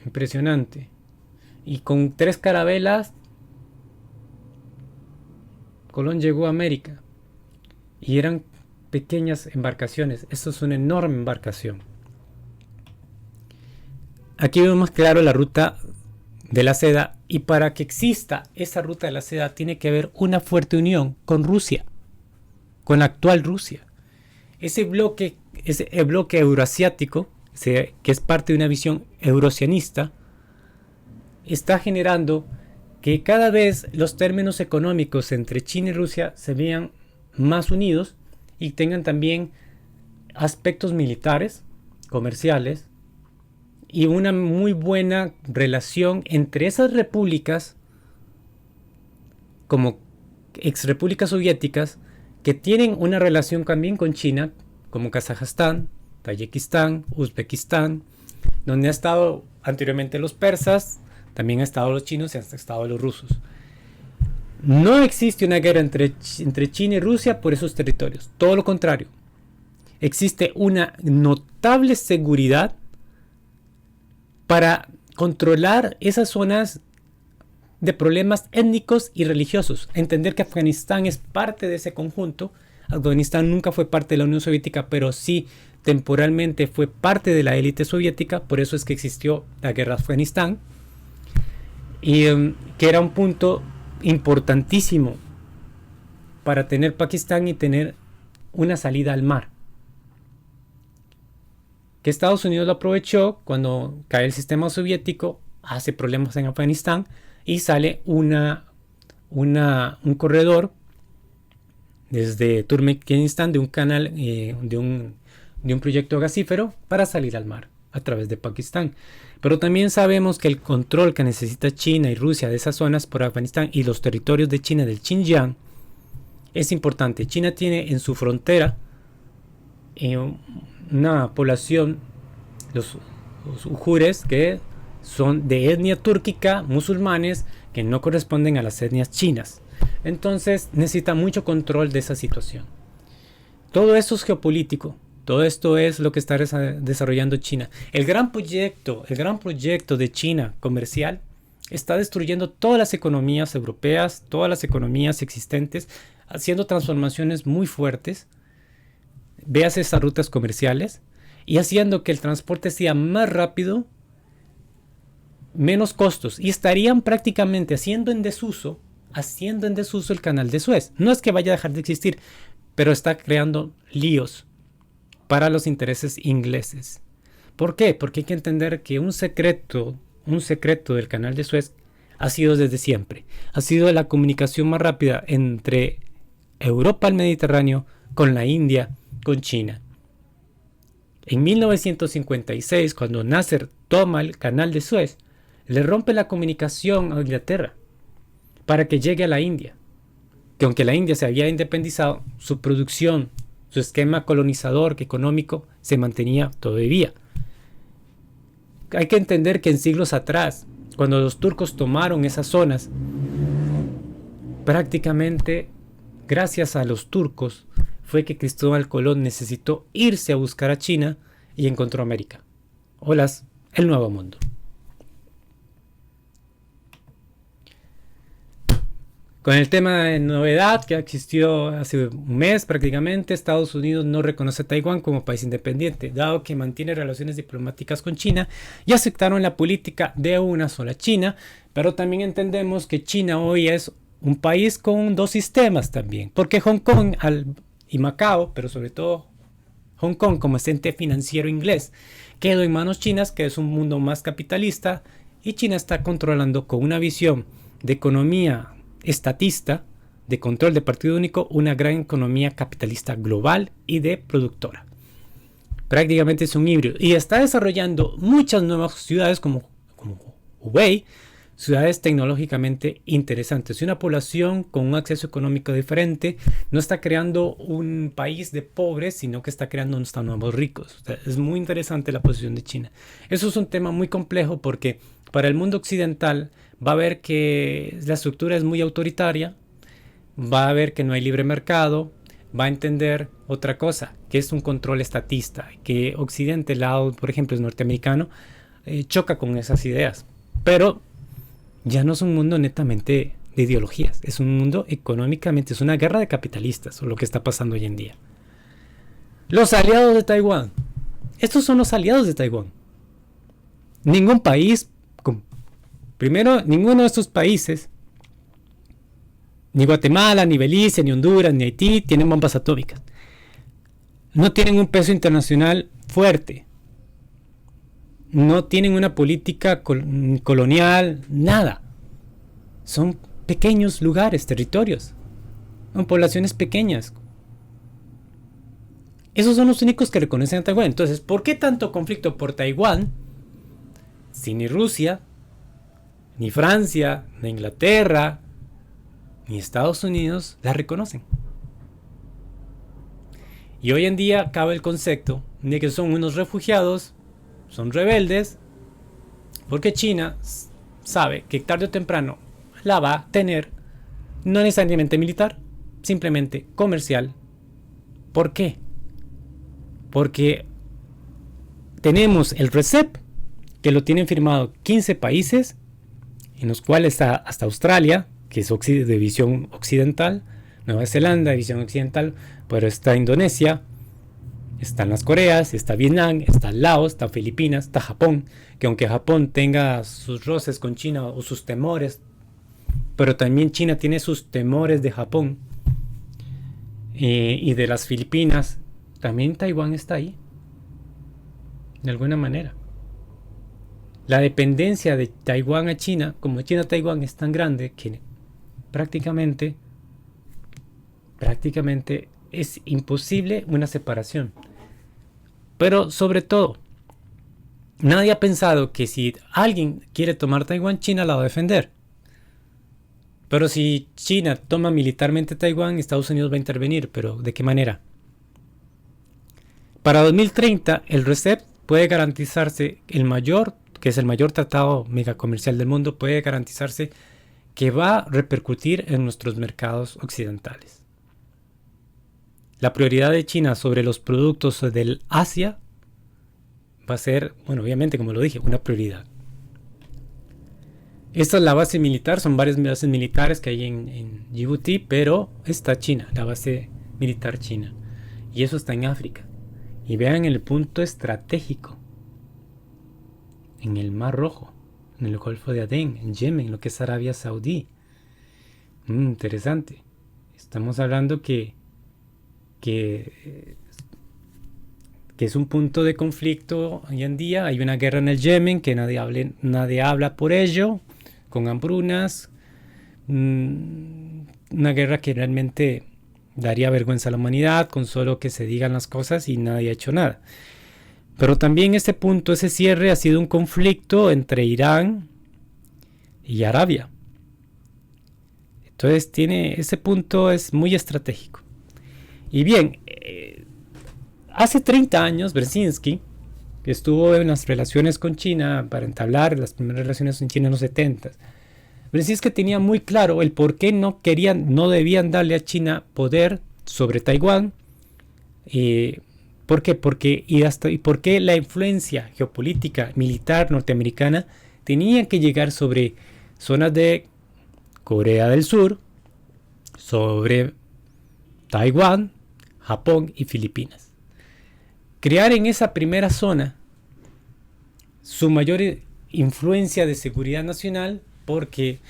Impresionante. Y con 3 carabelas, Colón llegó a América. Y eran pequeñas embarcaciones. Esto es una enorme embarcación. Aquí vemos más claro la ruta de la seda. Y para que exista esa ruta de la seda, tiene que haber una fuerte unión con Rusia. Con la actual Rusia. Ese bloque euroasiático, que es parte de una visión eurasianista, está generando que cada vez los términos económicos entre China y Rusia se vean más unidos y tengan también aspectos militares, comerciales y una muy buena relación entre esas repúblicas como exrepúblicas soviéticas que tienen una relación también con China, como Kazajstán, Tayikistán, Uzbekistán, donde han estado anteriormente los persas, también han estado los chinos y han estado los rusos. No existe una guerra entre China y Rusia por esos territorios. Todo lo contrario. Existe una notable seguridad para controlar esas zonas de problemas étnicos y religiosos. Entender que Afganistán es parte de ese conjunto. Afganistán nunca fue parte de la Unión Soviética, pero sí temporalmente fue parte de la élite soviética. Por eso es que existió la guerra de Afganistán. Y que era un punto importantísimo para tener Pakistán y tener una salida al mar. Que Estados Unidos lo aprovechó cuando cae el sistema soviético, hace problemas en Afganistán y sale un corredor desde Turkmenistán de un canal, de un proyecto gasífero para salir al mar a través de Pakistán. Pero también sabemos que el control que necesita China y Rusia de esas zonas por Afganistán y los territorios de China del Xinjiang es importante. China tiene en su frontera una población, los ujures, que son de etnia túrquica, musulmanes, que no corresponden a las etnias chinas. Entonces necesita mucho control de esa situación. Todo esto es geopolítico. Todo esto es lo que está desarrollando China. El gran proyecto de China comercial está destruyendo todas las economías europeas, todas las economías existentes, haciendo transformaciones muy fuertes. Veas esas rutas comerciales y haciendo que el transporte sea más rápido, menos costos, y estarían prácticamente haciendo en desuso el canal de Suez. No es que vaya a dejar de existir, pero está creando líos para los intereses ingleses. ¿Por qué? Porque hay que entender que un secreto del canal de Suez ha sido desde siempre. Ha sido la comunicación más rápida entre Europa al Mediterráneo, con la India, con China. En 1956, cuando Nasser toma el canal de Suez, le rompe la comunicación a Inglaterra para que llegue a la India. Que aunque la India se había independizado, su producción, su esquema colonizador económico se mantenía todavía. Hay que entender que en siglos atrás, cuando los turcos tomaron esas zonas, prácticamente gracias a los turcos fue que Cristóbal Colón necesitó irse a buscar a China y encontró América. Hola, el Nuevo Mundo. Con el tema de novedad que existió hace un mes prácticamente, Estados Unidos no reconoce a Taiwán como país independiente, dado que mantiene relaciones diplomáticas con China y aceptaron la política de una sola China, pero también entendemos que China hoy es un país con dos sistemas también, porque Hong Kong y Macao, pero sobre todo Hong Kong como ente financiero inglés, quedó en manos chinas, que es un mundo más capitalista, y China está controlando con una visión de economía estatista, de control de partido único, una gran economía capitalista global y de productora. Prácticamente es un híbrido y está desarrollando muchas nuevas ciudades como Hubei, ciudades tecnológicamente interesantes y una población con un acceso económico diferente. No está creando un país de pobres, sino que está creando unos nuevos ricos. O sea, es muy interesante la posición de China. Eso es un tema muy complejo porque para el mundo occidental va a ver que la estructura es muy autoritaria, va a ver que no hay libre mercado, va a entender otra cosa, que es un control estatista, que Occidente, el lado, por ejemplo, es norteamericano, choca con esas ideas. Pero ya no es un mundo netamente de ideologías, es un mundo económicamente, es una guerra de capitalistas, o lo que está pasando hoy en día. Los aliados de Taiwán. Estos son los aliados de Taiwán. Ningún país, primero, ninguno de estos países, ni Guatemala, ni Belice, ni Honduras, ni Haití, tienen bombas atómicas. No tienen un peso internacional fuerte. No tienen una política colonial, nada. Son pequeños lugares, territorios. Son poblaciones pequeñas. Esos son los únicos que reconocen a Taiwán. Entonces, ¿por qué tanto conflicto por Taiwán si ni Rusia, ni Francia, ni Inglaterra, ni Estados Unidos la reconocen? Y hoy en día cabe el concepto de que son unos refugiados, son rebeldes, porque China sabe que tarde o temprano la va a tener, no necesariamente militar, simplemente comercial. ¿Por qué? Porque tenemos el RCEP, que lo tienen firmado 15 países, en los cuales está hasta Australia, que es de visión occidental, Nueva Zelanda, de visión occidental, pero está Indonesia, están las Coreas, está Vietnam, está Laos, está Filipinas, está Japón, que aunque Japón tenga sus roces con China o sus temores, pero también China tiene sus temores de Japón. y de las Filipinas, también Taiwán está ahí, de alguna manera. La dependencia de Taiwán a China, como China-Taiwán es tan grande que prácticamente es imposible una separación. Pero sobre todo, nadie ha pensado que si alguien quiere tomar Taiwán, China la va a defender. Pero si China toma militarmente Taiwán, Estados Unidos va a intervenir. ¿Pero de qué manera? Para 2030, el RCEP puede garantizarse que es el mayor tratado megacomercial del mundo, puede garantizarse que va a repercutir en nuestros mercados occidentales. La prioridad de China sobre los productos del Asia va a ser, bueno, obviamente, como lo dije, una prioridad. Esta es la base militar, son varias bases militares que hay en Djibouti, pero está China, la base militar china. Y eso está en África. Y vean el punto estratégico. En el Mar Rojo, en el Golfo de Adén, en Yemen, lo que es Arabia Saudí. Interesante. Estamos hablando que es un punto de conflicto hoy en día. Hay una guerra en el Yemen que nadie habla por ello, con hambrunas. Una guerra que realmente daría vergüenza a la humanidad con solo que se digan las cosas y nadie ha hecho nada. Pero también ese punto, ese cierre ha sido un conflicto entre Irán y Arabia. Entonces ese punto es muy estratégico. Y bien, hace 30 años Brzezinski, que estuvo en las relaciones con China para entablar las primeras relaciones con China en los 70, Brzezinski tenía muy claro el por qué no debían darle a China poder sobre Taiwán. ¿Por qué? ¿Por qué la influencia geopolítica militar norteamericana tenía que llegar sobre zonas de Corea del Sur, sobre Taiwán, Japón y Filipinas? Crear en esa primera zona su mayor influencia de seguridad nacional, porque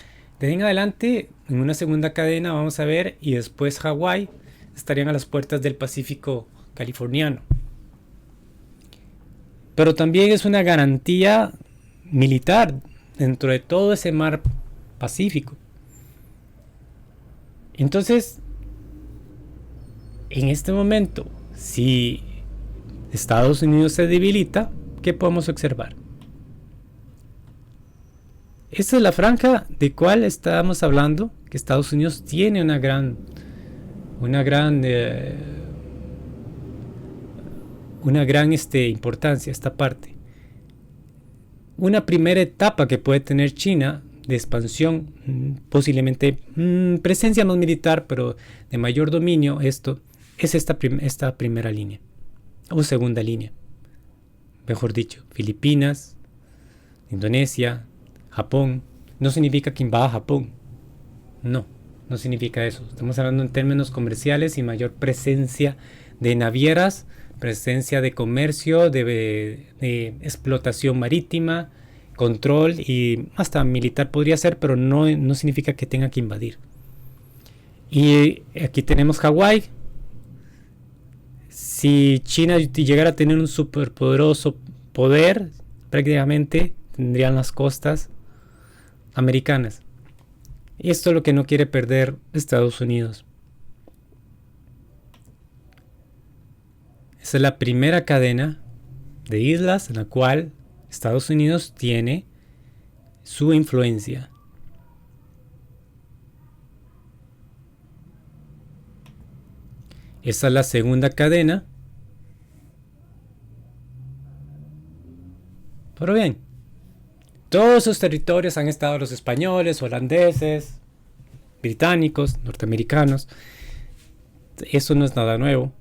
de ahí en adelante, en una segunda cadena vamos a ver, y después Hawái estarían a las puertas del Pacífico californiano. Pero también es una garantía militar dentro de todo ese mar Pacífico. Entonces, en este momento, si Estados Unidos se debilita, ¿qué podemos observar? Esta es la franja de cual estábamos hablando, que Estados Unidos tiene una gran importancia, esta parte. Una primera etapa que puede tener China de expansión, posiblemente presencia más militar, pero de mayor dominio, es esta primera línea, o segunda línea, mejor dicho, Filipinas, Indonesia, Japón. No significa que invada Japón, no significa eso. Estamos hablando en términos comerciales y mayor presencia de navieras, presencia de comercio, de explotación marítima, control y hasta militar podría ser, pero no significa que tenga que invadir. Y aquí tenemos Hawái. Si China llegara a tener un superpoderoso poder, prácticamente tendrían las costas americanas. Y esto es lo que no quiere perder Estados Unidos. Esa es la primera cadena de islas en la cual Estados Unidos tiene su influencia. Esa es la segunda cadena. Pero bien, todos esos territorios han estado los españoles, holandeses, británicos, norteamericanos. Eso no es nada nuevo.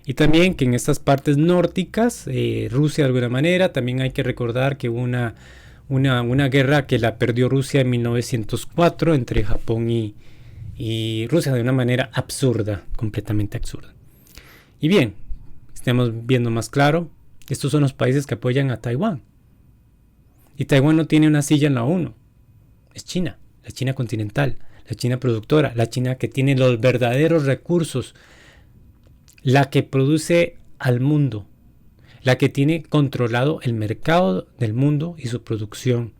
Y también que en estas partes nórdicas, Rusia de alguna manera, también hay que recordar que hubo una guerra que la perdió Rusia en 1904 entre Japón y Rusia de una manera absurda, completamente absurda. Y bien, estamos viendo más claro, estos son los países que apoyan a Taiwán. Y Taiwán no tiene una silla en la ONU, es China, la China continental, la China productora, la China que tiene los verdaderos recursos, la que produce al mundo, la que tiene controlado el mercado del mundo y su producción,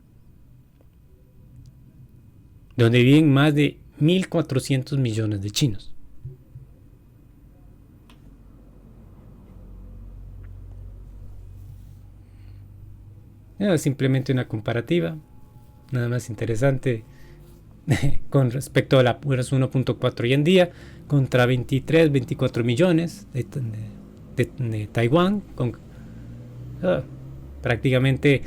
donde viven más de 1.400 millones de chinos. Es simplemente una comparativa, nada más interesante con respecto a la 1.4 hoy en día, contra 23, 24 millones de Taiwán. Prácticamente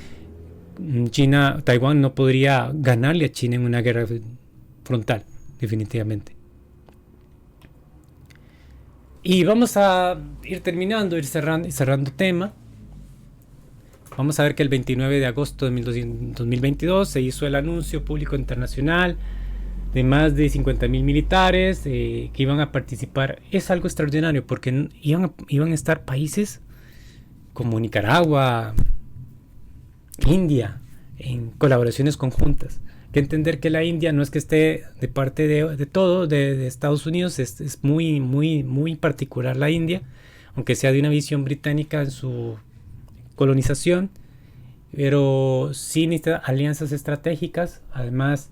Taiwán no podría ganarle a China en una guerra frontal, definitivamente. Y vamos a ir terminando, ir cerrando tema. Vamos a ver que el 29 de agosto de 2022 se hizo el anuncio público internacional de más de 50.000 militares que iban a participar. Es algo extraordinario porque iban a estar países como Nicaragua, India, en colaboraciones conjuntas. Hay que entender que la India no es que esté de parte de todo, de Estados Unidos, es muy, muy, muy particular la India, aunque sea de una visión británica en su colonización, pero sí necesita alianzas estratégicas. Además,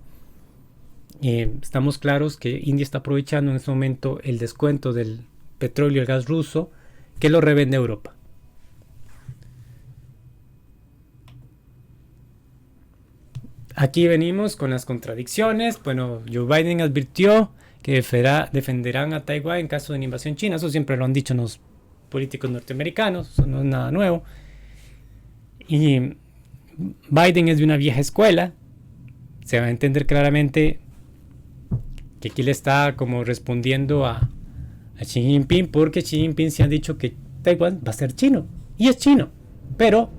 estamos claros que India está aprovechando en este momento el descuento del petróleo y el gas ruso que lo revende a Europa. Aquí venimos con las contradicciones. Bueno, Joe Biden advirtió que defenderán a Taiwán en caso de una invasión china. Eso siempre lo han dicho los políticos norteamericanos, eso no es nada nuevo. Y Biden es de una vieja escuela. Se va a entender claramente que aquí le está como respondiendo a Xi Jinping, porque Xi Jinping se ha dicho que Taiwán va a ser chino, y es chino, pero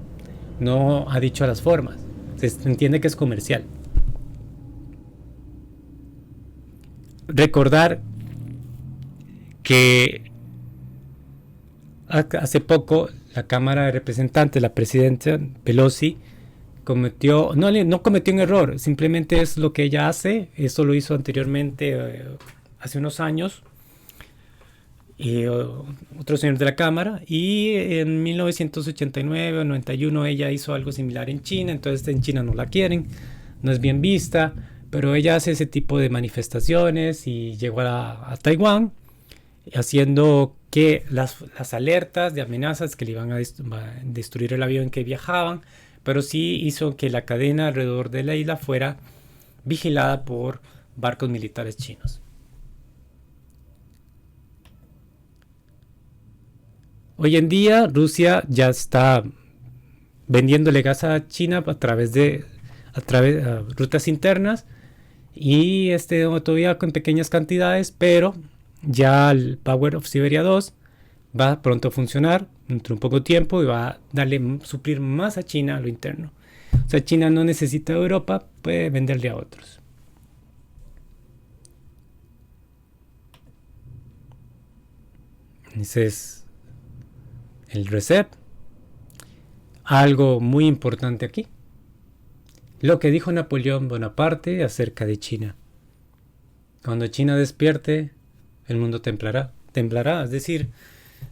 no ha dicho las formas. Se entiende que es comercial. Recordar que hace poco la Cámara de Representantes, la presidenta Pelosi, no cometió un error, simplemente es lo que ella hace. Eso lo hizo anteriormente, hace unos años, y otro señor de la Cámara, y en 1989 o 91 ella hizo algo similar en China. Entonces en China no la quieren, no es bien vista, pero ella hace ese tipo de manifestaciones y llegó a Taiwán, haciendo que las alertas de amenazas que le iban a destruir el avión en que viajaban, pero sí hizo que la cadena alrededor de la isla fuera vigilada por barcos militares chinos. Hoy en día Rusia ya está vendiéndole gas a China a través de rutas internas, y todavía con pequeñas cantidades, pero ya el Power of Siberia 2 va pronto a funcionar dentro de un poco tiempo y va a suplir más a China a lo interno. O sea, China no necesita de Europa, puede venderle a otros. Ese es el reset. Algo muy importante aquí: lo que dijo Napoleón Bonaparte acerca de China. Cuando China despierte, el mundo temblará. Es decir,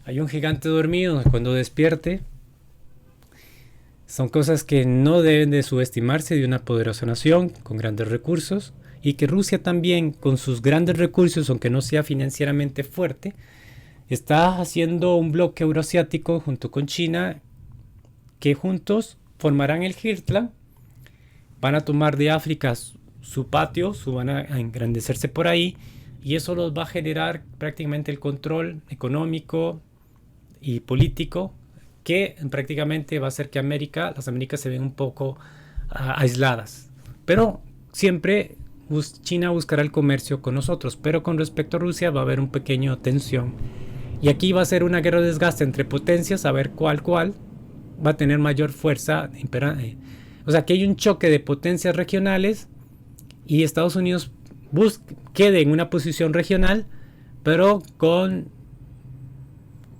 hay un gigante dormido. Cuando despierte, son cosas que no deben de subestimarse de una poderosa nación con grandes recursos, y que Rusia también, con sus grandes recursos, aunque no sea financieramente fuerte, está haciendo un bloque euroasiático junto con China, que juntos formarán el Hirtland. Van a tomar de África su patio, van a engrandecerse por ahí, y eso los va a generar prácticamente el control económico y político, que prácticamente va a hacer que las Américas se ven un poco aisladas. Pero siempre China buscará el comercio con nosotros, pero con respecto a Rusia va a haber un pequeño tensión, y aquí va a ser una guerra de desgaste entre potencias, a ver cuál va a tener mayor fuerza. O sea, que hay un choque de potencias regionales, y Estados Unidos quede en una posición regional, pero con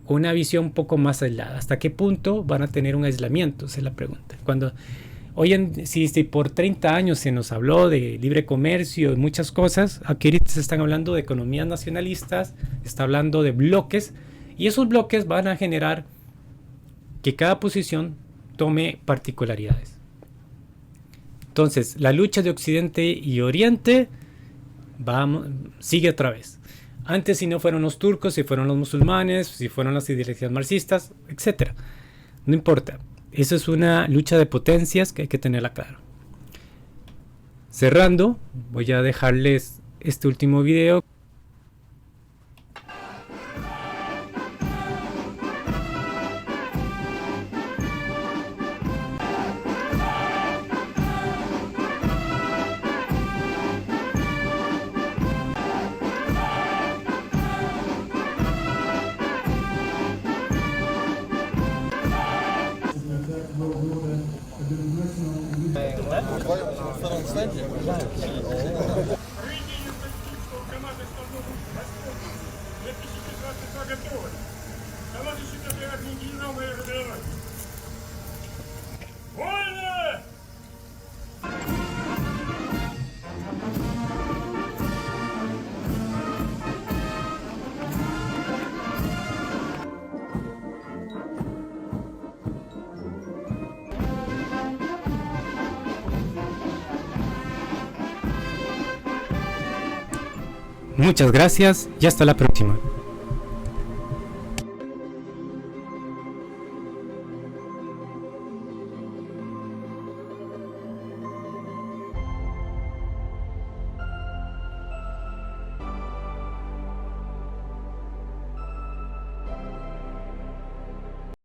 una visión un poco más aislada. ¿Hasta qué punto van a tener un aislamiento? Esa es la pregunta. si por 30 años se nos habló de libre comercio y muchas cosas, aquí ahorita se están hablando de economías nacionalistas, se está hablando de bloques, y esos bloques van a generar que cada posición tome particularidades. Entonces, la lucha de Occidente y Oriente sigue otra vez. Antes, si no fueron los turcos, si fueron los musulmanes, si fueron las ideologías marxistas, etc. No importa. Eso es una lucha de potencias que hay que tenerla claro. Cerrando, voy a dejarles este último video. Muchas gracias y hasta la próxima.